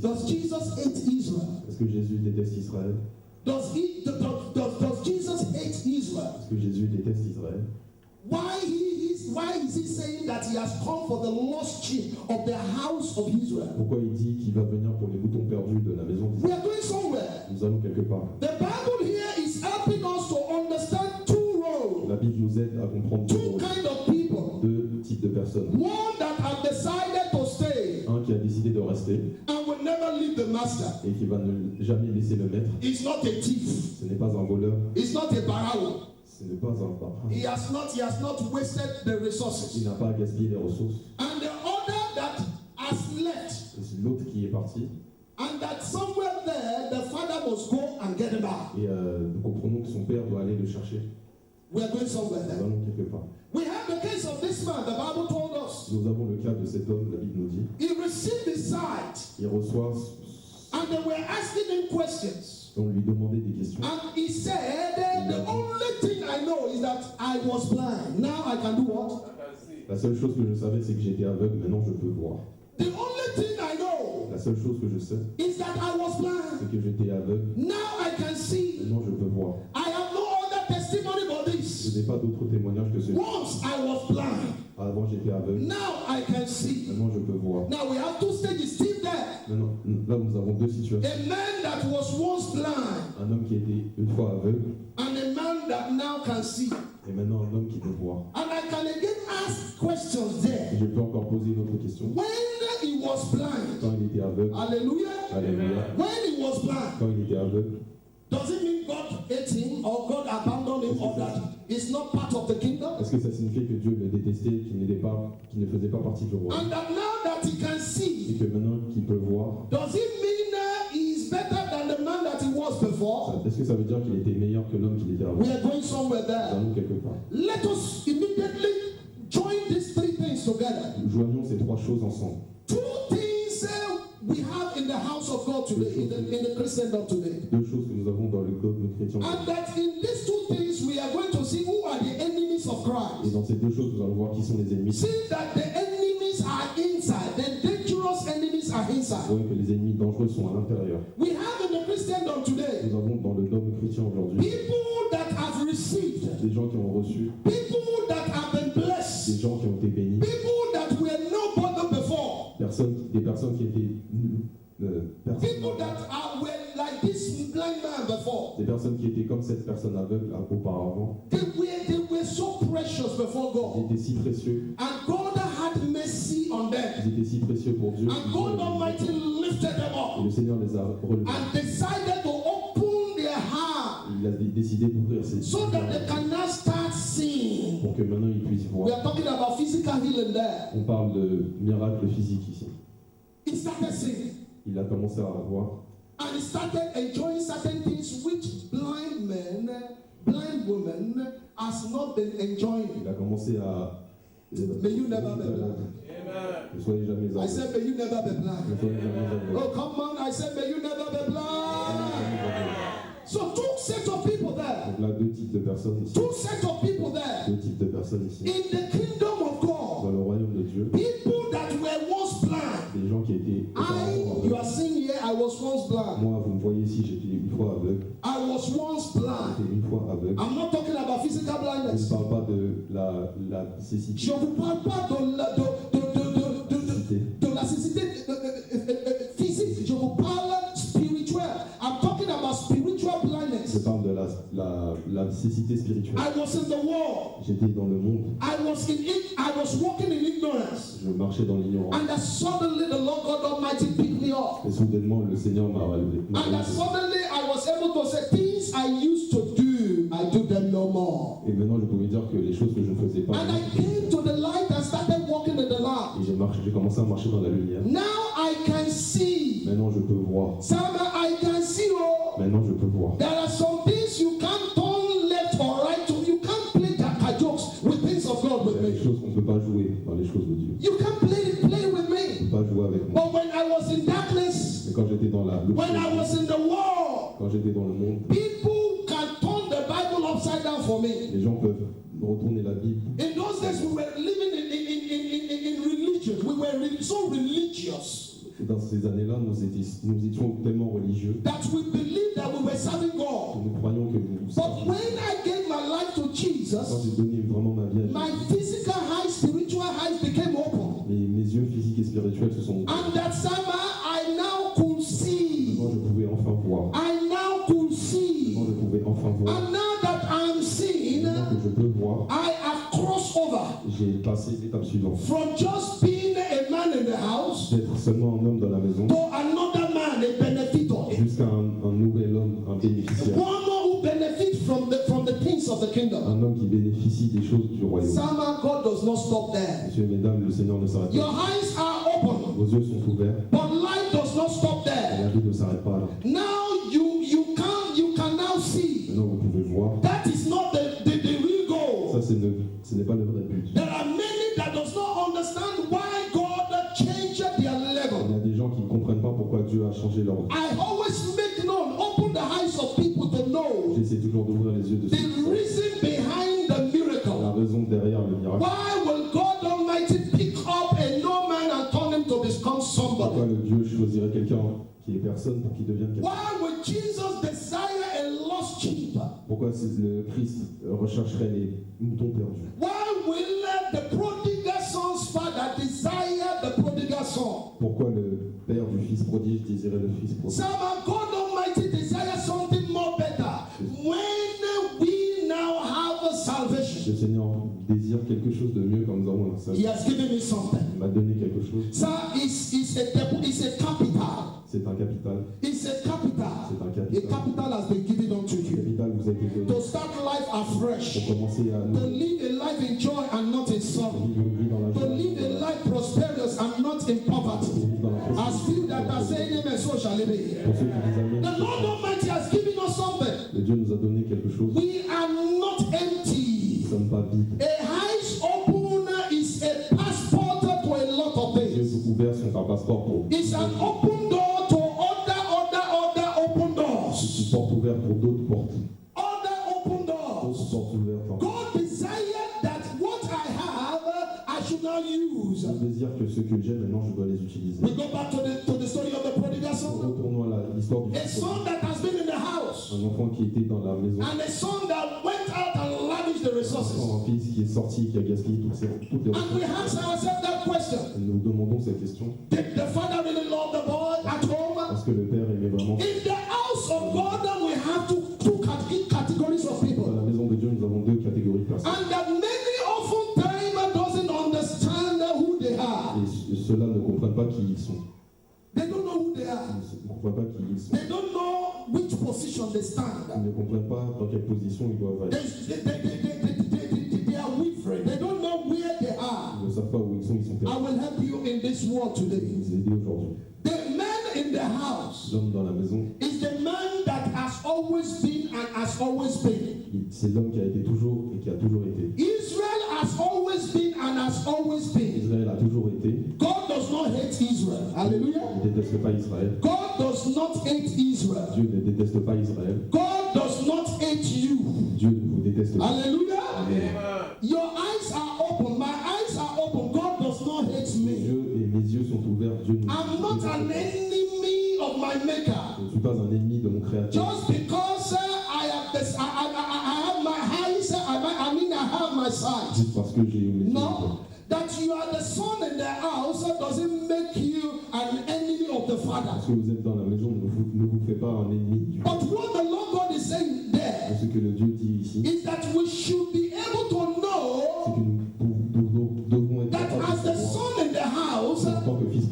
Does Jesus hate Israel? Est-ce que Jésus déteste Israël? Does Jesus hate Israel? Est-ce que Jésus déteste Israël? Why is he saying that he has come for the lost sheep of the house of Israel? Pourquoi il dit qu'il va venir pour les moutons perdus de la maison We d'Israël? are going somewhere. Nous allons quelque part. The Bible here is helping us to understand two roles, La Bible nous aide à comprendre deux two rôles, kind of people. deux types de personnes. One that have decided to stay Un qui a décidé de rester and will never leave the master. et qui va ne jamais laisser le maître. He's not a thief. Ce n'est pas un voleur, He's not a barao. ce n'est pas un parrain. He has not wasted the Il resources. n'a pas gaspillé les ressources. And the other that has left, Et c'est l'autre qui est parti. and that somewhere there the father must go and get him back. Et nous comprenons que son père doit aller le chercher. We are going somewhere Nous there. allons quelque part. We have the case of this man. The Bible told us Nous avons le cas de cet homme, la Bible nous dit. he received his sight, Il reçoit, and they were asking him questions. on lui demandait des questions. And he said, the only thing I know is that I was blind. Now I can do what? La seule chose que je savais, c'est que j'étais aveugle, maintenant je peux voir. The only thing I know La seule chose que je sais, is that I was blind. c'est que j'étais aveugle, Now I can see. maintenant je peux voir. I have no other testimony but Je this. n'ai pas d'autre témoignage que celui. Once I was blind. Avant j'étais aveugle, Now I can see. maintenant je peux voir. Now we have two stages still there. Maintenant, là nous avons deux situations. A man that was once blind Un homme qui était une fois aveugle and a man that now can see. et maintenant un homme qui peut voir. And I can again ask questions Et there. je peux encore poser une autre question. When he was blind, Quand il était aveugle, hallelujah. alléluia, When he was blind, quand il était aveugle, does it mean God ate him or God abandoned him or that he's not part of the kingdom? est-ce que ça signifiait que Dieu le détestait, qu'il ne faisait pas partie du roi? And that now that he can Et see, que maintenant qu'il peut voir, does it mean he is better than the man that he was before? est-ce que ça veut dire qu'il était meilleur que l'homme qu'il était avant? We are going somewhere Nous there. allons quelque part. Let us immediately join these three things together. Joignons ces trois choses ensemble. Two things we have in the house of God today, in the Christendom today. Deux choses que nous avons dans le code chrétien. And that in these two things we are going to see who are the enemies of Et Christ. dans ces deux choses, nous allons voir qui sont les ennemis. See that the enemies are inside, the dangerous enemies are Nous inside. voyons que les ennemis dangereux sont à l'intérieur. We have in the Christendom today Nous avons dans le dogme chrétien aujourd'hui people that have received, des gens qui ont reçu, people that have been des blessed, gens qui ont été bénis, people that were nobody before, des personnes qui étaient people that were like this blind man before. des personnes qui étaient comme cette personne aveugle auparavant. They were so precious before Ils God. étaient si précieux, And God had mercy on them. ils étaient si précieux pour Dieu. And God Almighty lifted them Et up le Seigneur les a relevés. and decided to open their heart Il a décidé d'ouvrir ses so that they can now start seeing. pour que maintenant ils puissent We voir. are talking about physical healing there. On parle de miracle physique ici. He started seeing. Il a commencé à voir And he started enjoying certain things which blind men, blind women has not been enjoying. il a commencé à May you never be blind. ne soyez jamais I aveugle. said, may you never be Ne blind. soyez jamais aveugle. Oh, come on. I said, may you never be blind. So two sets of people there. Donc là, deux types de personnes ici. Two sets of people there. Deux types de personnes ici. In the kingdom of Dans God. le royaume de Dieu, People that were once blind. des gens qui étaient auparavant You aveugles. are seeing here, I was once blind. Moi, vous me voyez ici, j'étais une fois aveugle. I was once blind. J'étais une fois aveugle. I'm not talking about physical Je ne blindness. parle pas de la cécité. Je ne vous parle pas de la cécité physique. Je vous parle spirituel. I'm talking about spiritual Je blindness. parle de la cécité spirituelle. I was in the world. J'étais dans le monde. I was walking in ignorance. Je marchais dans l'ignorance. And then suddenly the Lord God Almighty picked me up. Et soudainement, le Seigneur m'a relevé. And then suddenly I was able to say things I used to do, I do them no more. Et maintenant, je pouvais dire que les choses que je ne faisais pas. And I came to the light and started walking in the light. Et j'ai commencé à marcher dans la lumière. Now I can see. Maintenant, je peux voir. Sama, I can see. Oh, Maintenant, je peux voir. there are some things you can't turn left or right to. You can't play kaka jokes with things of God Il with y a des me. choses qu'on ne peut pas jouer dans les choses de Dieu. You can't play with On me. ne peut pas jouer avec moi. But when I was in darkness, Mais quand j'étais dans when I was in the world, quand j'étais dans le monde, people can turn the Bible upside down for me. les gens peuvent retourner la Bible. In those days, we were living in religion. We were so religious. Dans ces années-là, nous étions tellement religieux that we believed that we were serving que God. nous croyions que nous But servions. when I gave my life to Quand Jesus, j'ai donné vraiment ma vie à my Jésus, physical eyes, spiritual eyes became open. mes yeux physiques et spirituels se sont ouverts. And that summer, I now could see. Maintenant, je pouvais enfin voir. I now could see. Maintenant, je pouvais enfin voir. And now that I'm seeing, Maintenant que je peux voir, I have crossed over j'ai passé l'étape suivante. from just being a man in the house D'être seulement un homme dans la maison to another man, a benefactor. jusqu'à un nouvel homme, un bénéficiaire. One more who benefits from the things of the kingdom. Un homme qui bénéficie des choses du royaume. Summer, God does not stop there. Messieurs et mesdames, le Seigneur ne s'arrête Your pas. eyes are open, Vos yeux sont ouverts. but life does not stop Et there. la vie ne s'arrête pas là. Now you can now see. Maintenant, vous pouvez voir. That is not the real goal. Ça, ce n'est pas le vrai but. There are many that does not understand why God changed their Il level. y a des gens qui ne comprennent pas pourquoi Dieu a changé leur vie. I always make known, open the eyes of people to know J'essaie toujours d'ouvrir les yeux de the ceux reason behind the la miracle. raison derrière le miracle. Why will God Almighty pick up a no man and turn him to become Pourquoi somebody? le Dieu choisirait quelqu'un qui est personne pour qu'il devienne quelqu'un? Why would Jesus desire a lost sheep? Pourquoi le Christ rechercherait les moutons perdus? Why will the prodigal son's father desire the prodigal son? Pourquoi le père du fils prodige désirait le fils prodige? Some of God Almighty desire something more better. When we now have a salvation, Le Seigneur désire quelque chose de mieux quand nous avons la He salvation. has given me something. Il m'a donné quelque chose. So it's a capital. C'est un capital. It's a capital. C'est un A capital. capital has been given unto Le you capital vous a été donné to start life afresh, pour commencer à to nous live a life in joy and not in sorrow, vivre une vie dans la to joie, live a life prosperous and not in poverty. vivre dans la As few that are prospérité. saying amen, so shall it be. Pour ceux qui disent Amen, The Lord Almighty has given us something. le Dieu nous a donné quelque chose. We are not Nous empty. ne sommes pas vides. A eyes open is a passport to a lot of Les things. yeux ouverts sont un passeport pour It's an open door to other open doors. une porte ouverte pour d'autres portes. Other open doors. D'autres portes ouvertes. God desired that what I have, I should not use. Je désire que ceux que j'ai maintenant, je dois les utiliser. We go back to the story of the prodigal son. Retournons à l'histoire du A fils son prodige. that has been in the house. Un enfant qui était dans la maison. And a son that went out and lavished the resources. Un fils qui est sorti, qui a gaspillé toutes les And we ressources. ask ourselves that question. Nous nous demandons cette question. Did the father really love the boy at home? Est-ce que le père aimait vraiment? In the house of God, we have two categories of Dans people. la maison de Dieu, nous avons deux catégories de personnes. And that many often time doesn't understand who they are. Et ceux-là ne comprennent pas qui ils sont. They don't know who they are. Ils ne comprennent pas qui ils sont. They don't know which position they Ils stand. ne comprennent pas dans quelle position ils doivent They, être. they are wavering. They don't know where they are. Ils ne savent pas où ils sont I perdus. will help you in this world Je vais today. vous aider aujourd'hui. The man in the house L'homme dans la maison, is the man that has always been and has always been. c'est l'homme qui a été toujours et qui a toujours été. Israel has always been and has always been. Israël a toujours été. God does not hate Israel. Hallelujah. Il ne déteste pas Israël. God does not hate Israel. Dieu ne déteste pas Israël. God does not hate you. Dieu ne vous déteste pas. Hallelujah. Amen. Your eyes are open. My eyes are open. God does not hate Mes me. yeux et mes yeux sont ouverts. Dieu ne I'm not déteste an pas. enemy of my maker. Je ne suis pas un ennemi de mon créateur. Just because I have this, I have my eyes, I have my sight. Juste parce que j'ai mes yeux ouverts. No, that you are the son in the house doesn't make you an enemy of the father. Parce que vous êtes dans la maison ne vous fait pas un ennemi du But what the Lord God is saying there Ce que le Dieu dit ici, is that we should be able to c'est know que nous devons être that capables as de the savoir son in the house, en tant que fils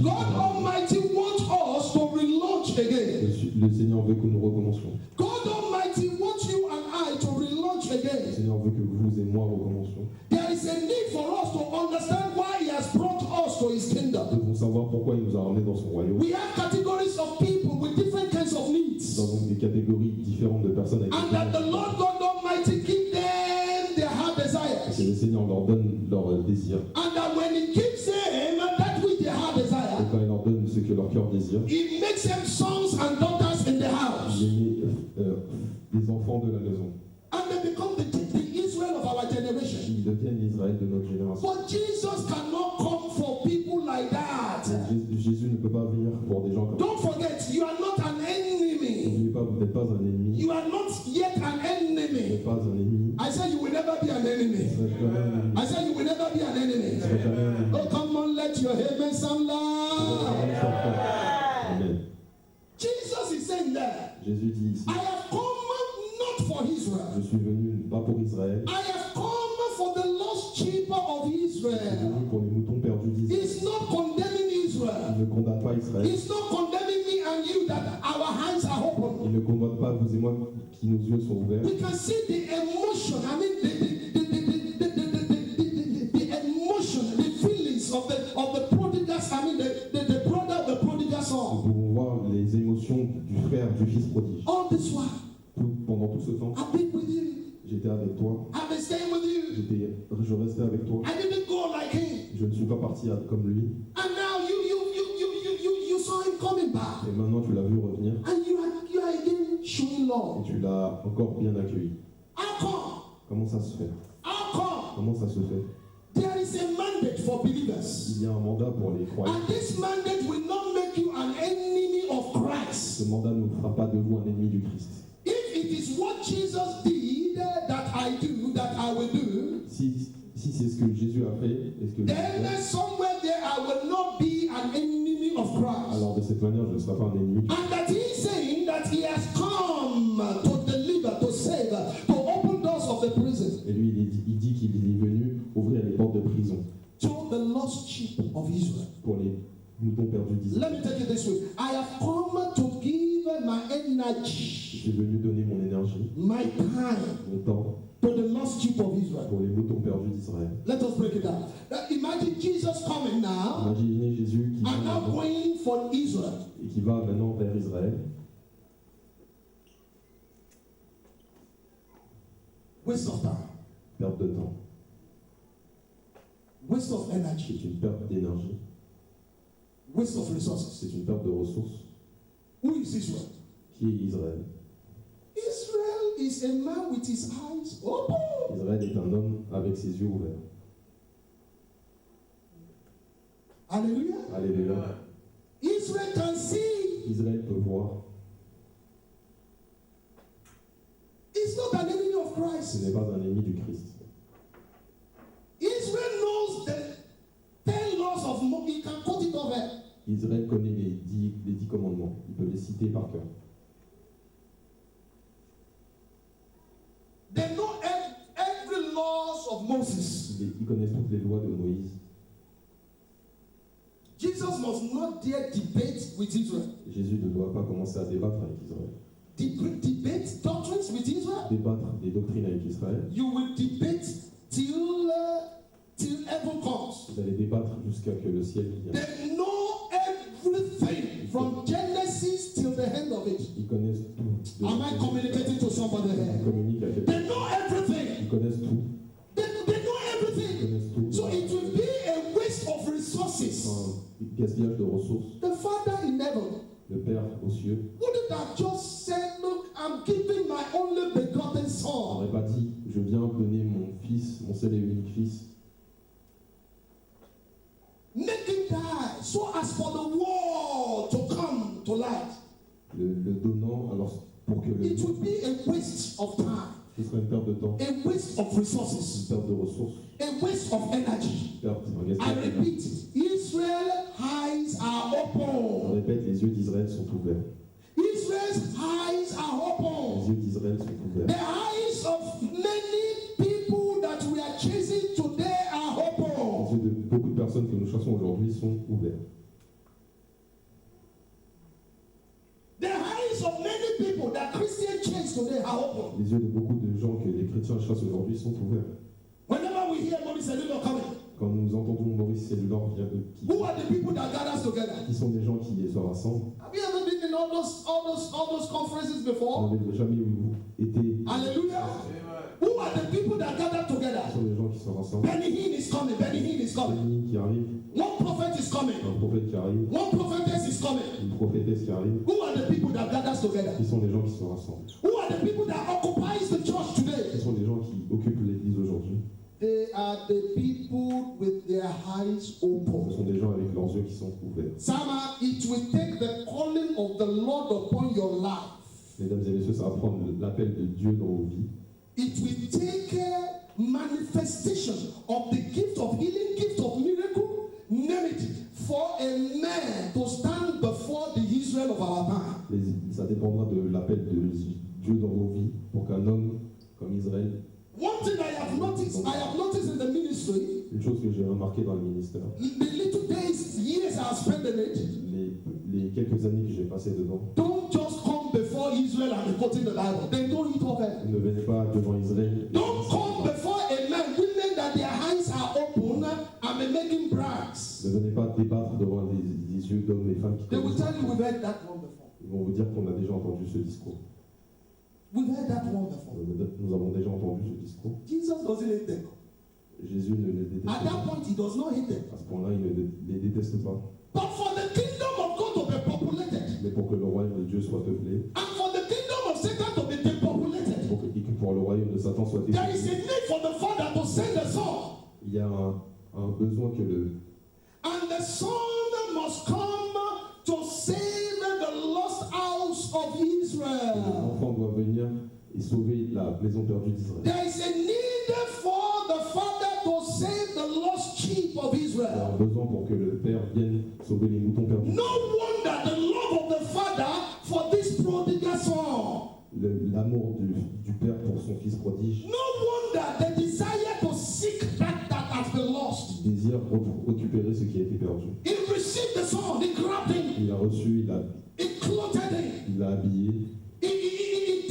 God Almighty wants us to relaunch again. le Seigneur veut que nous recommencions. God Almighty wants you and I to relaunch Le again. Seigneur veut que vous et moi recommencions. There is a need for us to understand why He has brought us to His Nous kingdom. devons savoir pourquoi il nous a ramenés dans son royaume. We have categories of people with different kinds of Nous needs. avons des catégories différentes de personnes avec And that the différentes Lord God Almighty give them their heart et desires. que le Seigneur leur donne leur désir. And that when He gives them that which their heart Et desire, quand il leur donne ce que leur cœur désire, He makes them sons and daughters in the house. il met les enfants de la maison. And they become the Israel of our generation. Ils deviennent l'Israël de notre génération. But Jesus cannot come for people like that. Jésus ne forget, you are not an enemy. N'oubliez pas, vous n'êtes pas un ennemi. You are not yet an Vous enemy. n'êtes pas un ennemi. I said you will never be an enemy. Vous n'êtes jamais un ennemi. I said you will never be an enemy. Vous n'êtes jamais un ennemi. Oh, come on, let your amen sound loud. Amen. Jesus is saying there, Jésus dit ici, I have come not for Israel. je suis venu pas pour Israël, I have come for the lost sheep of je suis Israel. venu pour les moutons perdus d'Israël. He's not condemning Israel. Il ne condamne pas Israël. He's not condemning me and you that our hands are open. Il ne condamne pas vous et moi qui nos yeux sont ouverts. We can see the emotion, I mean the emotion, the feelings of the prodigal, I mean the brother of the prodigal Nous son. pouvons voir les émotions du frère du fils prodige. All this while, Pendant tout ce temps, I've been with you. j'étais avec toi, I've been staying with you. je restais avec toi. I didn't go like him. Je ne suis pas parti comme lui. And now you saw him coming back. Et maintenant tu l'as vu revenir And you are again showing et love. tu l'as encore bien accueilli. How come? Comment ça se fait? How come? Comment ça se fait? There is a mandate for believers. Il y a un mandat pour les croyants. And this mandate will not make you an enemy of Christ. Ce mandat ne fera pas de vous un ennemi du Christ. If it is what Jesus did that I do, that I will do, Si c'est ce que Jésus a fait, et ce que Jésus then a fait, somewhere there I will not be an enemy of Christ. alors de cette manière, je ne serai pas un ennemi. And that he is saying that he has come to deliver, to save, to open doors of the prison Et lui, il dit qu'il est venu ouvrir les portes de prison to the lost sheep of Israel. pour les moutons perdus d'Israël. Let me take it this way. I have come to give my energy, Je suis venu donner mon énergie, my time mon temps to the lost sheep of Israel. pour les moutons perdus d'Israël. Let us break it down. Now, imagine Jesus coming now Imaginez Jésus qui and vient now maintenant going for Israel. et qui va maintenant vers Israël. Waste of time, Perte de temps. waste of energy, C'est une perte d'énergie. waste of resources. C'est une perte de ressources. Who is Israel? Qui est Israël? Israel is a man with his eyes open. Israël est un homme avec ses yeux ouverts. Hallelujah. Alléluia. Israel can see. Israël peut voir. He's not an enemy of Ce Christ. n'est pas un ennemi du Christ. Israel knows the 10 laws of Moses. He can quote it over. Israël connaît les 10 commandements. Il peut les citer par cœur. They know every laws of Moses. Ils connaissent toutes les lois de Moïse. Jesus must not dare debate with Israel. Jésus ne doit pas commencer à débattre avec Israël. Debate doctrines with Israel. Débattre des doctrines avec Israël. You will debate till heaven comes. Vous allez débattre jusqu'à que le ciel vienne. They know everything from Genesis till the end of it. Ils connaissent tout. Am I communicating to somebody Ils here? communiquent à quelqu'un. They know everything. Ils connaissent tout. They know Ils everything. connaissent tout. So it will be a waste of resources. Un gaspillage de ressources. The Father in heaven Le Père aux cieux wouldn't have just said, look, I'm giving my only begotten son. n'aurait pas dit, je viens donner mon fils, mon seul et unique fils, Make him die so as for the world to come to light. le donnant alors pour que It would be a waste of time, ce serait une perte de temps, a waste of une resources, perte de ressources, a waste of energy. une perte, un I gaspillage d'énergie. repeat, Israel's eyes are On open. répète, les yeux d'Israël sont ouverts. Israel's eyes are Les open. yeux d'Israël sont ouverts. The eyes of many people that we are chasing today are Les open. yeux de beaucoup de personnes que nous chassons aujourd'hui sont ouverts. The eyes of many people that Christians chase today are open. Les yeux de beaucoup de gens que les chrétiens chassent aujourd'hui sont ouverts. Whenever we hear Maurice Elilo coming, Quand nous entendons Maurice Cellulor vient de who are the people that gather us together? qui sont des gens qui se rassemblent. Have you ever been in all those conferences Vous before? n'avez jamais été. Hallelujah. Who are the people that gather Ce together? sont des gens qui se rassemblent. Benny Hinn is coming. Benny Hinn is coming. Béni qui arrive, One prophet is coming. un prophète qui arrive, One prophetess is coming. une prophétesse qui arrive. Who are the people that gathers together? Qui sont des gens qui se rassemblent. Who are the people that occupies the church Ce today? sont des gens qui occupent l'église aujourd'hui. They are the people with their eyes Ce open. sont des gens avec leurs yeux qui sont ouverts. Sama, it will take the calling of the Lord upon your life. Mesdames et messieurs, ça va prendre l'appel de Dieu dans vos vies. It will take a manifestation of the gift of healing, gift of miracle, name it, for a man to stand before the Israel of our time. Ça dépendra de l'appel de Dieu dans vos vies pour qu'un homme comme Israël. One thing I have noticed in the ministry, Une chose que j'ai remarqué dans le ministère, the little days, years I have spent in it, les quelques années que j'ai passées dedans, don't just come before Israel and be quoting the Bible. They don't eat of it. ne venez pas devant Israël. Don't come before a man, women that their eyes are open and be making brags. Ne venez pas débattre devant les yeux d'hommes et femmes qui They will connaissent. tell you we've heard that one before. Ils vont vous dire qu'on a déjà entendu ce discours. We've heard that one before. Nous avons déjà entendu ce discours. Jesus doesn't hate them. Jésus ne les déteste At that pas. point, he does not hate them. À ce point-là, il ne les déteste pas. But for the kingdom of God to be populated, Mais pour que le royaume de Dieu soit peuplé, and for the kingdom of Satan to be depopulated, et que pour le royaume de Satan soit there is détruit, a need for the Father to send the Son. il y a un besoin que And the Son must come to save the lost house of Israel. l'enfant doit venir et sauver la maison perdue d'Israël. There is a need for the Father to save the lost sheep of Il y a Israel. un besoin pour que le Père vienne sauver les moutons perdus. No wonder the love of the Father for this prodigal son. L'amour du Père pour son Fils prodige, No wonder the desire to seek that has been lost. il désire récupérer ce qui a été perdu. He received the son, he grabbed him, Il l'a reçu, he clothed him, il l'a habillé, he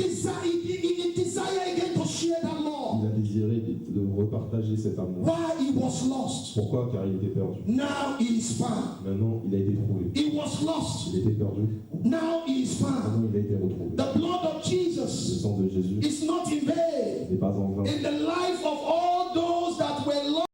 desired again to share that love. il a désiré de repartager cet amour. Why he was lost. Pourquoi? Car il était perdu. Now he is found. Maintenant, il a été trouvé. He was lost. Il était perdu. Now he is found. Maintenant, il a été retrouvé. The blood of Le Jesus sang de Jésus is not in vain n'est pas en vain. in the life of all those that were lost.